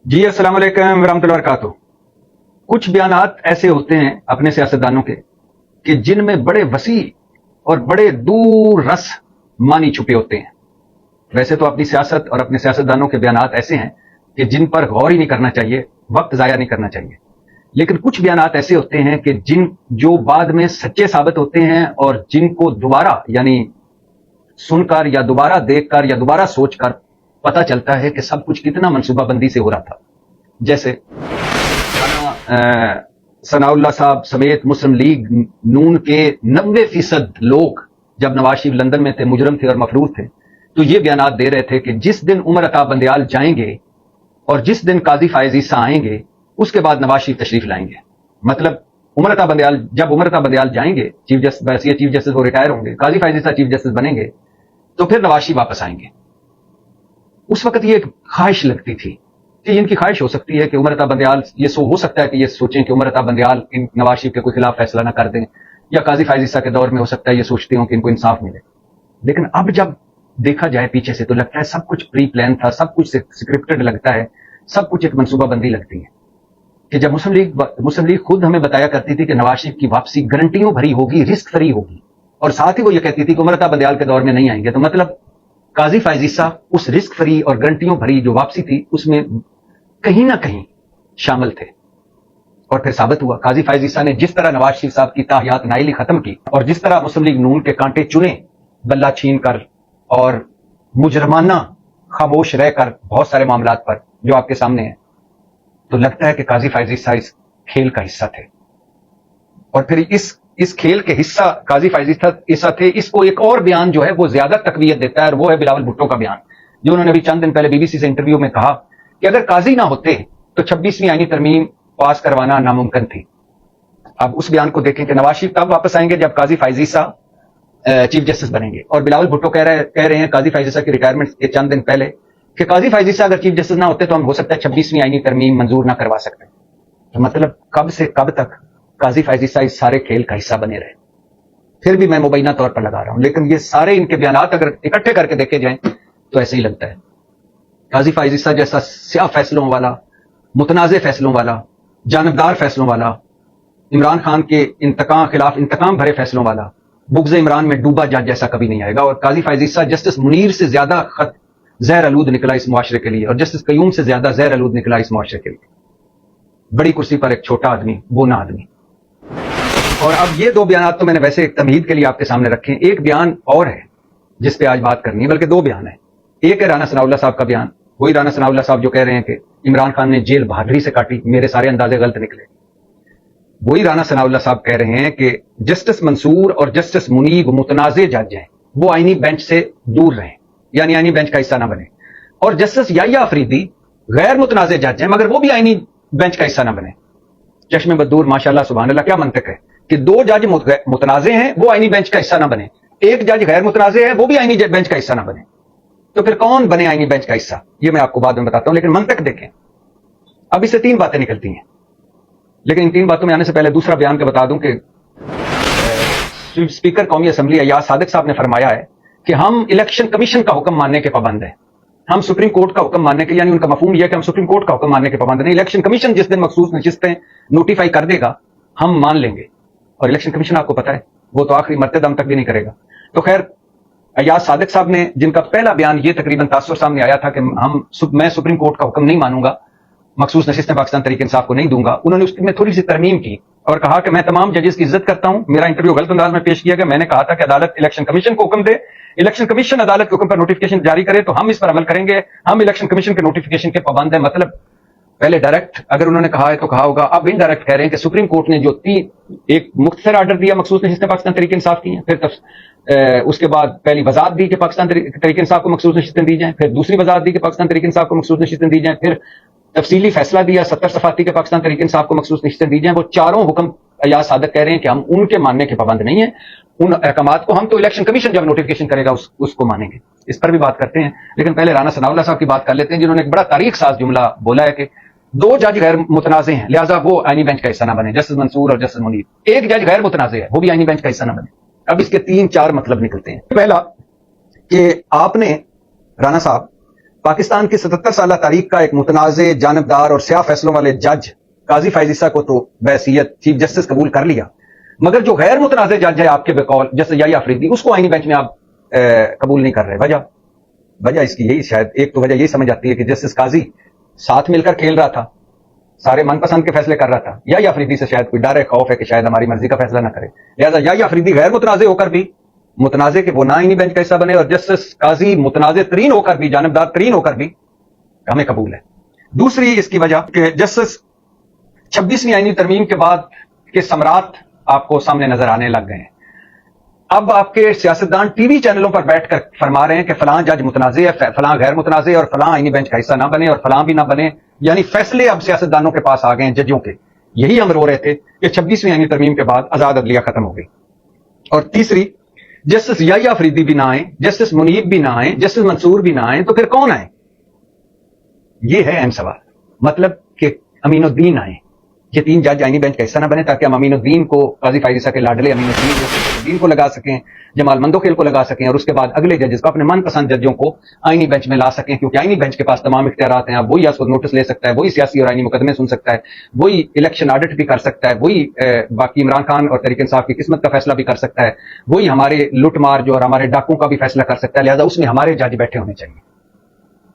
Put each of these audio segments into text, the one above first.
जी अस्सलाम वालेकुम रहमतुल्लाहि व बरकातुहू। कुछ बयानात ऐसे होते हैं अपने सियासतदानों के कि जिनमें बड़े वसी और बड़े दूर रस मानी छुपे होते हैं। वैसे तो अपनी सियासत और अपने सियासतदानों के बयानात ऐसे हैं कि जिन पर गौर ही नहीं करना चाहिए, वक्त जाया नहीं करना चाहिए। लेकिन कुछ बयानात ऐसे होते हैं कि जो बाद में सच्चे साबित होते हैं और जिनको दोबारा यानी सुनकर या दोबारा देखकर या दोबारा सोचकर पता चलता है कि सब कुछ कितना मनसूबाबंदी से हो रहा था। जैसे सनाउल्लाह साहब समेत मुस्लिम लीग नून के 90% लोग जब नवाज शरीफ लंदन में थे, मुजरम थे और मफरूज थे, तो ये बयानात दे रहे थे कि जिस दिन उमर अता बंदयाल जाएंगे और जिस दिन काजी फायज ईसा आएंगे उसके बाद नवाज शरीफ तशरीफ लाएंगे। मतलब उमर अता बंदयाल जाएंगे, चीफ जस्टिस वो रिटायर होंगे, काजी फायज ईसा चीफ जस्टिस बनेंगे, तो फिर नवाज शरीफ वापस आएंगे। उस वक्त ये एक ख्वाहिश लगती थी कि इनकी ख्वाहिश हो सकती है कि उमर अता बंदयाल, ये हो सकता है कि ये सोचें कि उमर अता बंदयाल इन नवाज शरीफ के कोई खिलाफ फैसला ना कर दें, या काजी फायज ईसा के दौर में हो सकता है ये सोचते हो कि इनको इंसाफ मिले। लेकिन अब जब देखा जाए पीछे से तो लगता है सब कुछ प्री प्लान था, सब कुछ स्क्रिप्टेड लगता है, सब कुछ एक मनसूबाबंदी लगती है। कि जब मुस्लिम लीग खुद हमें बताया करती थी कि नवाज शरीफ की वापसी गारंटियों भरी होगी, रिस्क फ्री होगी, और साथ ही वो ये कहती थी कि उमर अता बंदयाल के दौर में नहीं आएंगे, तो मतलब काजी फायज ईसा उस रिस्क फ्री और गारंटियों भरी जो वापसी थी उसमें कहीं ना कहीं शामिल थे। और फिर साबित हुआ, काजी फायज ईसा ने जिस तरह नवाज शरीफ साहब की ताहियात नाइली खत्म की और जिस तरह मुस्लिम लीग नून के कांटे चुने बल्ला छीन कर और मुजरमाना खामोश रहकर बहुत सारे मामलात पर जो आपके सामने है, तो लगता है कि काजी फायज ईसा इस खेल का हिस्सा थे। और फिर इस खेल के हिस्सा काजी फायज ईसा थे। इसको एक और बयान जो है वो ज्यादा तकवीयत देता है, और वो है बिलावल भुट्टो का बयान, जो उन्होंने अभी चंद दिन पहले बीबीसी से इंटरव्यू में कहा कि अगर काजी ना होते तो 26वीं आईनी तरमीम पास करवाना नामुमकिन थी। अब उस बयान को देखें कि नवाज शरीफ तब वापस आएंगे जब काजी फायज ईसा चीफ जस्टिस बनेंगे, और बिलावल भुट्टो कह रहे हैं काजी फायज ईसा की रिटायरमेंट के चंद दिन पहले कि काजी फायज ईसा अगर चीफ जस्टिस ना होते तो हम हो सकता है 26वीं आईनी तरमीम मंजूर ना करवा सकते। तो मतलब कब से कब तक काजी फायज ईसा इस सारे खेल का हिस्सा बने रहे। फिर भी मैं मुबैना तौर पर लगा रहा हूं, लेकिन ये सारे इनके बयानात अगर इकट्ठे करके देखे जाएं तो ऐसे ही लगता है। काजी फायज ईसा जैसा स्याह फैसलों वाला, मुतनाज़े फैसलों वाला, जानबदार फैसलों वाला, इमरान खान के खिलाफ इंतकाम भरे फैसलों वाला, बुग़्ज़ इमरान में डूबा जज जैसा कभी नहीं आएगा। और काजी फायज ईसा जस्टिस मुनीर से ज्यादा ज़हर आलूद निकला इस मुआशरे के लिए, और जस्टिस कयूम से ज्यादा ज़हर आलूद निकला इस मुआशरे के लिए। बड़ी कुर्सी पर एक छोटा आदमी, बोना आदमी। और अब ये दो बयान तो मैंने वैसे तमहीद के लिए आपके सामने रखे हैं। एक बयान और है जिस पे आज बात करनी है, बल्कि दो बयान है। एक है राना सनाउल्लाह साहब का बयान, वही राना सनाउल्लाह साहब जो कह रहे हैं कि इमरान खान ने जेल बहादुरी से काटी, मेरे सारे अंदाजे गलत निकले। वही राना सनाउल्लाह साहब कह रहे हैं कि जस्टिस मंसूर और जस्टिस मुनीब मुतनाज़े जज हैं, वो आईनी बेंच से दूर रहें, यानी आईनी बेंच का हिस्सा ना बने। और जस्टिस याह्या अफरीदी गैर मुतनाज़े जज हैं, मगर वो भी आईनी बेंच का हिस्सा ना बने। चश्मे बदूर माशाल्लाह सुभान अल्लाह, क्या मंतक है कि दो जज मुतनाज़े हैं, वो आईनी बेंच का हिस्सा ना बने, एक जज गैर मुतनाज़े है, वो भी आईनी बेंच का हिस्सा ना बने। तो फिर कौन बने आईनी बेंच का हिस्सा, ये मैं आपको बाद में बताता हूं। लेकिन मंतक देखें, अब इससे तीन बातें निकलती हैं। लेकिन इन तीन बातों में आने से पहले दूसरा बयान का बता दूं कि स्पीकर कौमी असम्बली अय्याज सादिक साहब ने फरमाया है कि हम इलेक्शन कमीशन का हुक्म मानने के पाबंद हैं। हम सुप्रीम कोर्ट का हुक्म मानने के, यानी उनका मफहूम यह है कि हम सुप्रीम कोर्ट का हुक्म मानने के पाबंद नहीं, इलेक्शन कमीशन जिस दिन मखसूस नशिस्तें नोटिफाई कर देगा हम मान लेंगे। और इलेक्शन कमीशन आपको पता है वो तो आखिरी मरते दम तक भी नहीं करेगा। तो खैर, अय्याज सादिक साहब ने, जिनका पहला बयान ये तकरीबन तासुर सामने आया था कि मैं सुप्रीम कोर्ट का हुक्म नहीं मानूंगा, मखसूस नशिस्तें पाकिस्तान तहरीक इंसाफ को नहीं दूंगा, उन्होंने उसमें थोड़ी सी तरमीम की और कहा कि मैं तमाम जजेस की इज्जत करता हूं, मेरा इंटरव्यू गलत अंदाज में पेश किया गया, मैंने कहा था कि अदालत इलेक्शन कमीशन को हुक्म दे, इलेक्शन कमीशन अदालत के हुक्म पर नोटिफिकेशन जारी करे तो हम इस पर अमल करेंगे, हम इलेक्शन कमीशन के नोटिफिकेशन के पाबंद हैं। मतलब पहले डायरेक्ट अगर उन्होंने कहा है तो कहा होगा, अब इनडायरेक्ट कह रहे हैं कि सुप्रीम कोर्ट ने जो एक मुख्तसर आर्डर दिया मखसूस नशिस्तें पाकिस्तान तहरीक इंसाफ की हैं, फिर उसके बाद पहली वजात दी कि पाकिस्तान तहरीक इंसाफ को मखसूस नशिस्तें दी जाएं, फिर दूसरी वजात दी कि पाकिस्तान तहरीक इंसाफ को मखसूस नशिस्तें दी जाएं, फिर तफसीली फैसला दिया 70 सफाती के पाकिस्तान तहरीक इंसाफ को मखसूस नशिस्तें दी जाएं। वो चारों हुक्म अय्याज सादिक कह रहे हैं कि हम उनके मानने के पाबंद नहीं है, उन अहकामात को हम तो इलेक्शन कमीशन जब नोटिफिकेशन करेगा उसको मानेंगे। इस पर भी बात करते हैं, लेकिन पहले राना सनाउल्लाह साहब की बात कर लेते हैं, जिन्होंने एक बड़ा तारीख साज जुमला बोला है कि दो जज गैर मुतनाज़े हैं, लिहाजा वो आईनी बेंच का हिस्सा ना बने, जस्टिस मंसूर और जस्टिस मुनीब। एक जज गैर मुतनाज़े है, वो भी आईनी बेंच का हिस्सा ना बने। अब इसके तीन चार मतलब निकलते हैं। पहला कि आपने राना साहब پاکستان کی 77 سالہ تاریخ کا ایک متنازع، جانبدار اور سیاہ فیصلوں والے جج قاضی فائز عیسیٰ کو تو بحیثیت چیف جسٹس قبول کر لیا، مگر جو غیر متنازع جج ہے آپ کے بقول جیسے یحییٰ آفریدی، اس کو آئینی بینچ میں آپ قبول نہیں کر رہے۔ وجہ اس کی یہی، شاید ایک تو وجہ یہی سمجھ آتی ہے کہ جسٹس قاضی ساتھ مل کر کھیل رہا تھا، سارے من پسند کے فیصلے کر رہا تھا، یحییٰ آفریدی سے شاید کوئی ڈر ہے، خوف ہے کہ شاید ہماری مرضی کا فیصلہ نہ کرے، لہٰذا یحییٰ آفریدی غیر متنازع ہو کر بھی، متنازع کہ وہ نہ آئینی بینچ کا حصہ بنے، اور جسٹس قاضی متنازع ترین ہو کر بھی، جانبدار ترین ہو کر بھی ہمیں قبول ہے۔ دوسری اس کی وجہ کہ جسٹس 26ویں آئینی ترمیم کے بعد کے ثمرات آپ کو سامنے نظر آنے لگ گئے ہیں۔ اب آپ کے سیاستدان ٹی وی چینلوں پر بیٹھ کر فرما رہے ہیں کہ فلاں جج متنازع ہے، فلاں غیر متنازع، اور فلاں آئینی بینچ کا حصہ نہ بنے اور فلاں بھی نہ بنے، یعنی فیصلے اب سیاستدانوں کے پاس آ گئے ہیں، ججوں کے۔ یہی ہم رو رہے تھے کہ 26ویں آئینی ترمیم کے بعد آزاد عدلیہ ختم ہو گئی۔ اور تیسری، جسٹس یحییٰ آفریدی بھی نہ آئیں، جسٹس منیب بھی نہ آئیں، جسٹس منصور بھی نہ آئیں، تو پھر کون آئے؟ یہ ہے اہم سوال۔ مطلب کہ امین الدین آئیں، یہ تین جج آئینی بینچ کا حصہ نہ بنے تاکہ ہم امین الدین کو، قاضی فائز عیسیٰ کے لاڈلے امین الدین کو لگا سکیں، جمال مندوخیل کو لگا سکیں، اور اس کے بعد اگلے ججز کو، اپنے من پسند ججوں کو آئینی بینچ میں لا سکیں، کیونکہ آئینی بینچ کے پاس تمام اختیارات ہیں۔ اب وہی اس وقت نوٹس لے سکتا ہے، وہی سیاسی اور آئینی مقدمے سن سکتا ہے، وہی الیکشن آڈٹ بھی کر سکتا ہے، وہی باقی عمران خان اور تحریک انصاف کی قسمت کا فیصلہ بھی کر سکتا ہے، وہی ہمارے لوٹ مار جو اور ہمارے ڈاکوں کا بھی فیصلہ کر سکتا ہے، لہٰذا اس میں ہمارے جج بیٹھے ہونے چاہیے۔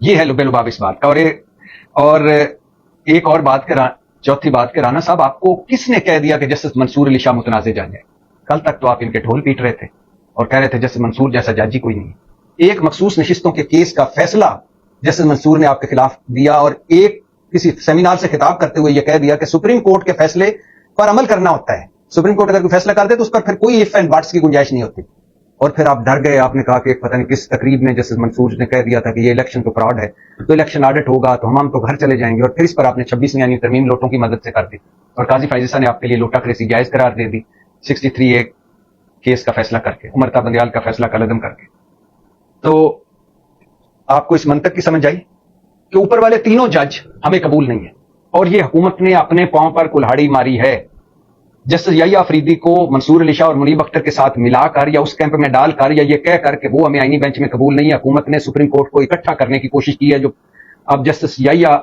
یہ ہے لب لباب اس بات کا۔ اور ایک اور بات چوتھی بات کہ رانا صاحب آپ کو کس نے کہہ دیا کہ جسٹس منصور علی شاہ متنازع جج ہے؟ کل تک تو آپ ان کے ڈھول پیٹ رہے تھے اور کہہ رہے تھے جسٹس منصور جیسا جج ہی کوئی نہیں ہے۔ ایک مخصوص نشستوں کے کیس کا فیصلہ جسٹس منصور نے آپ کے خلاف دیا، اور ایک کسی سیمینار سے خطاب کرتے ہوئے یہ کہہ دیا کہ سپریم کورٹ کے فیصلے پر عمل کرنا ہوتا ہے، سپریم کورٹ اگر کوئی فیصلہ کر دے تو اس پر پھر کوئی اف اینڈ بٹس کی گنجائش نہیں ہوتی۔ اور پھر آپ ڈر گئے، آپ نے کہا کہ پتہ نہیں کس تقریب میں جسٹس منصور نے کہہ دیا تھا کہ یہ الیکشن تو فراڈ ہے، تو الیکشن آڈٹ ہوگا تو ہم تو گھر چلے جائیں گے، اور پھر اس پر آپ نے 26ویں آئینی ترمیم لوٹوں کی مدد سے کر دی، اور قاضی فائز عیسیٰ نے آپ کے لیے لوٹا کریسی جائز قرار دے دی 63A کیس کا فیصلہ کر کے، عمر بندیال کا فیصلہ کالعدم کر کے۔ تو آپ کو اس منطق کی سمجھ آئی کہ اوپر والے تینوں جج ہمیں قبول نہیں ہیں، اور یہ حکومت نے اپنے پاؤں پر کلہاڑی ماری ہے۔ جسٹس یحییٰ آفریدی کو منصور علی شاہ اور منیب اختر کے ساتھ ملا کر یا اس کیمپ میں ڈال کر یا یہ کہہ کر کہ وہ ہمیں آئینی بینچ میں قبول نہیں ہے، حکومت نے سپریم کورٹ کو اکٹھا کرنے کی کوشش کی ہے۔ جو اب جسٹس یحییٰ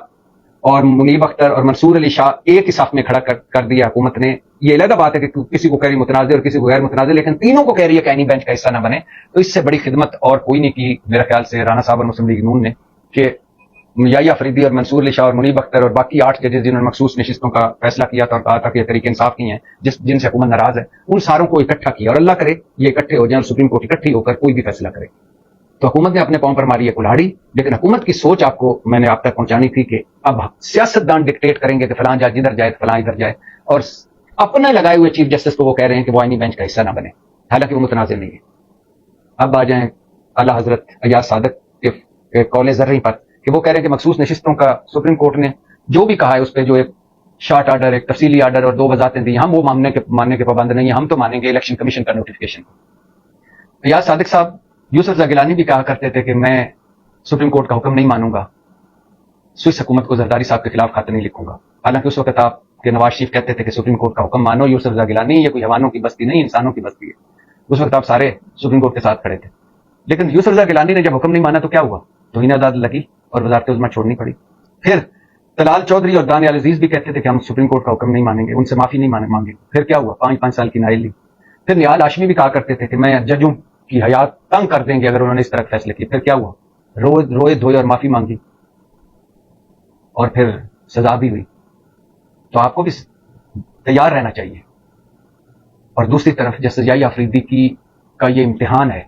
اور منیب اختر اور منصور علی شاہ ایک ہی صف میں کھڑا کر دیا حکومت نے۔ یہ علیحدہ بات ہے کہ کسی کو کہہ رہی متنازع اور کسی کو غیر متنازع، لیکن تینوں کو کہہ رہی ہے کہ آئینی بینچ کا حصہ نہ بنے۔ تو اس سے بڑی خدمت اور کوئی نہیں کی میرے خیال سے رانا صاحب اور مسلم لیگ نون نے، کہ یحییٰ آفریدی اور منصور علی شاہ اور منیب اختر اور باقی 8 ججز جنہوں نے مخصوص نشستوں کا فیصلہ کیا تھا اور کہا تھا کہ یہ تحریک انصاف کی ہیں جن سے حکومت ناراض ہے، ان ساروں کو اکٹھا کیا، اور اللہ کرے یہ اکٹھے ہو جائیں اور سپریم کورٹ اکٹھی ہو کر کوئی بھی فیصلہ کرے۔ تو حکومت نے اپنے پاؤں پر ماری ہے کلہاڑی، لیکن حکومت کی سوچ آپ کو میں نے آپ تک پہنچانی تھی کہ اب سیاستدان ڈکٹیٹ کریں گے کہ فلاں جج ادھر جائے فلاں ادھر جائے، اور اپنے لگائے ہوئے چیف جسٹس کو وہ کہہ رہے ہیں کہ وہ آئینی بینچ کا حصہ نہ بنے، حالانکہ وہ متنازع نہیں ہے۔ اب آ جائیں اعلیٰ حضرت ایاز صادق کے قول زرعی پر، کہ وہ کہہ رہے ہیں کہ مخصوص نشستوں کا سپریم کورٹ نے جو بھی کہا ہے اس پہ جو ایک شارٹ آرڈر، ایک تفصیلی آرڈر اور 2 وضاحتیں دی، ہم وہ ماننے کے پابند نہیں ہیں، ہم تو مانیں گے الیکشن کمیشن کا نوٹیفکیشن۔ ایاز صادق صاحب یوسف رضا گیلانی بھی کہا کرتے تھے کہ میں سپریم کورٹ کا حکم نہیں مانوں گا، سوئس حکومت کو زرداری صاحب کے خلاف خط نہیں لکھوں گا، حالانکہ اس وقت آپ کے نواز شریف کہتے تھے کہ سپریم کورٹ کا حکم مانو، یوسف رضا گیلانی یہ کوئی حیوانوں کی بستی نہیں، انسانوں کی بستی ہے۔ اس وقت آپ سارے سپریم کورٹ کے ساتھ کھڑے تھے، لیکن یوسف رضا گیلانی نے جب حکم نہیں مانا تو کیا ہوا؟ توہین عدالت لگی اور وزارت عظمیٰ چھوڑنی پڑی۔ پھر طلال چودھری اور دانیال عزیز بھی کہتے تھے کہ ہم سپریم کورٹ کا حکم نہیں مانیں گے، ان سے معافی نہیں مانگیں۔ پھر کیا ہوا؟ 5 سال کی نائل لی۔ پھر نیال ہاشمی بھی کہا کرتے تھے کہ میں ججوں کی حیات تنگ کر دیں گے اگر انہوں نے اس طرح فیصلے کیے۔ پھر کیا ہوا؟ روئے دھوئے اور معافی مانگی، اور پھر سزا بھی ہوئی۔ تو آپ کو بھی تیار رہنا چاہیے۔ اور دوسری طرف جسٹس یحییٰ آفریدی کا یہ امتحان ہے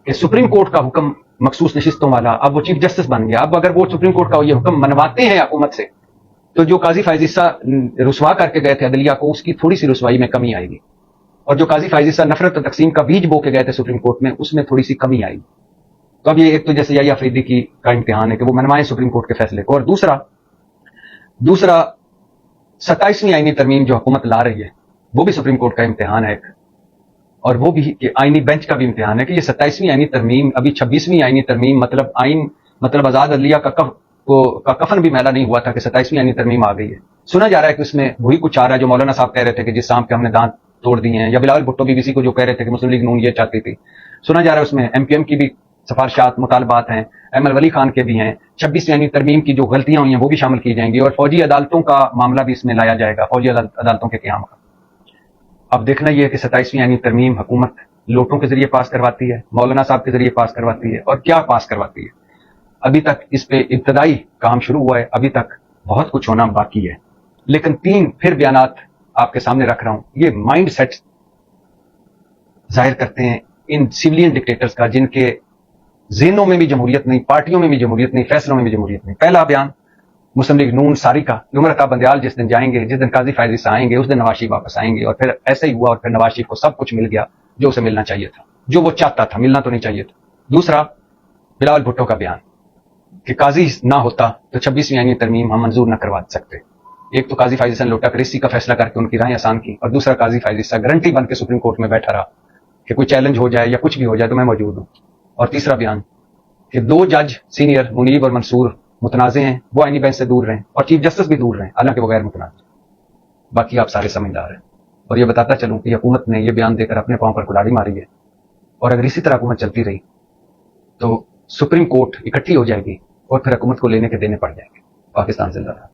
کہ سپریم کورٹ کا حکم مخصوص نشستوں والا اب وہ چیف جسٹس بن گیا، اب اگر وہ سپریم کورٹ کا یہ حکم منواتے ہیں حکومت سے، تو جو قاضی فائز عیسیٰ رسوا کر کے گئے تھے عدلیہ کو، اس کی تھوڑی سی رسوائی میں کمی آئے گی، اور جو قاضی فائز عیسیٰ نفرت و تقسیم کا بیج بو کے گئے تھے سپریم کورٹ میں، اس میں تھوڑی سی کمی آئی۔ تو اب یہ ایک تو جیسے یحییٰ آفریدی کا امتحان ہے کہ وہ منوائیں سپریم کورٹ کے فیصلے کو، اور دوسرا 27ویں آئینی ترمیم جو حکومت لا رہی ہے وہ بھی سپریم کورٹ کا امتحان ہے، اور وہ بھی کہ آئینی بینچ کا بھی امتحان ہے کہ یہ 27ویں آئینی ترمیم، ابھی 26ویں آئینی ترمیم مطلب آزاد عدلیہ کا کفن بھی میلا نہیں ہوا تھا کہ 27ویں آئینی ترمیم آ گئی ہے۔ سنا جا رہا ہے کہ اس میں وہی کچھ آ رہا ہے جو مولانا صاحب کہہ رہے تھے کہ جس سانپ کے ہم نے دانت توڑ دیے ہیں، یا بلاول بھٹو BBC کو جو کہہ رہے تھے کہ مسلم لیگ نون یہ چاہتی تھی۔ سنا جا رہا ہے اس میں MQM کی بھی سفارشات مطالبات ہیں، احمد ولی خان کے بھی ہیں، 26वीं आईनी तरमीम की जो गलतियां हुई हैं वो भी शामिल की जाएंगी और फौजी अदालतों का मामला भी इसमें लाया जाएगा, फौजी अदालतों के क़याम का। अब देखना यह है कि 27वीं आईनी तरमीम हुकूमत लोटों के जरिए पास करवाती है, मौलाना साहब के जरिए पास करवाती है, और क्या पास करवाती है। अभी तक इस पे इब्तदाई काम शुरू हुआ है, अभी तक बहुत कुछ होना बाकी है। लेकिन 3 फिर बयानात आपके सामने रख रहा हूं, ये माइंड सेट जाहिर करते हैं इन सिविलियन डिक्टेटर्स का, जिनके ज़हनों में भी जमहूरियत नहीं, पार्टियों में भी जमहूरियत नहीं, फैसलों में भी जमहूरियत नहीं। पहला बयान मुस्लिम लीग नून सारी का, उमर अता बंदयाल जिस दिन जाएंगे, जिस दिन काजी फैज़ ईसा आएंगे, उस दिन नवाज शरीफ वापस आएंगे। और फिर ऐसा ही हुआ, और फिर नवाज शरीफ को सब कुछ मिल गया जो उसे मिलना चाहिए था, जो वो चाहता था, मिलना तो नहीं चाहिए था। दूसरा, बिलावल भुट्टो का बयान कि काजी ना होता तो 26वीं आईनी तरमीम हम मंजूर न करवा सकते। एक तो काजी फैज़ ईसा ने लोटा करेसी का फैसला करके उनकी राहें आसान की, और दूसरा काजी फैज़ ईसा गारंटी बन के सुप्रीम कोर्ट में बैठा रहा कि कोई चैलेंज हो जाए या कुछ भी हो जाए तो मैं मौजूद हूं। और तीसरा बयान कि 2 जज सीनियर मुनीब और मंसूर मुतनाज़े हैं, वो आईनी बेंच से दूर रहें, और चीफ जस्टिस भी दूर रहें, हालांकि वो गैर मुतनाज़। बाकी आप सारे समझदार हैं। और ये बताता चलूं कि हुकूमत ने यह बयान देकर अपने पांव पर कुल्हाड़ी मारी है, और अगर इसी तरह हुकूमत चलती रही तो सुप्रीम कोर्ट इकट्ठी हो जाएगी और फिर हुकूमत को लेने के देने पड़ जाएंगे। पाकिस्तान जिंदाबाद।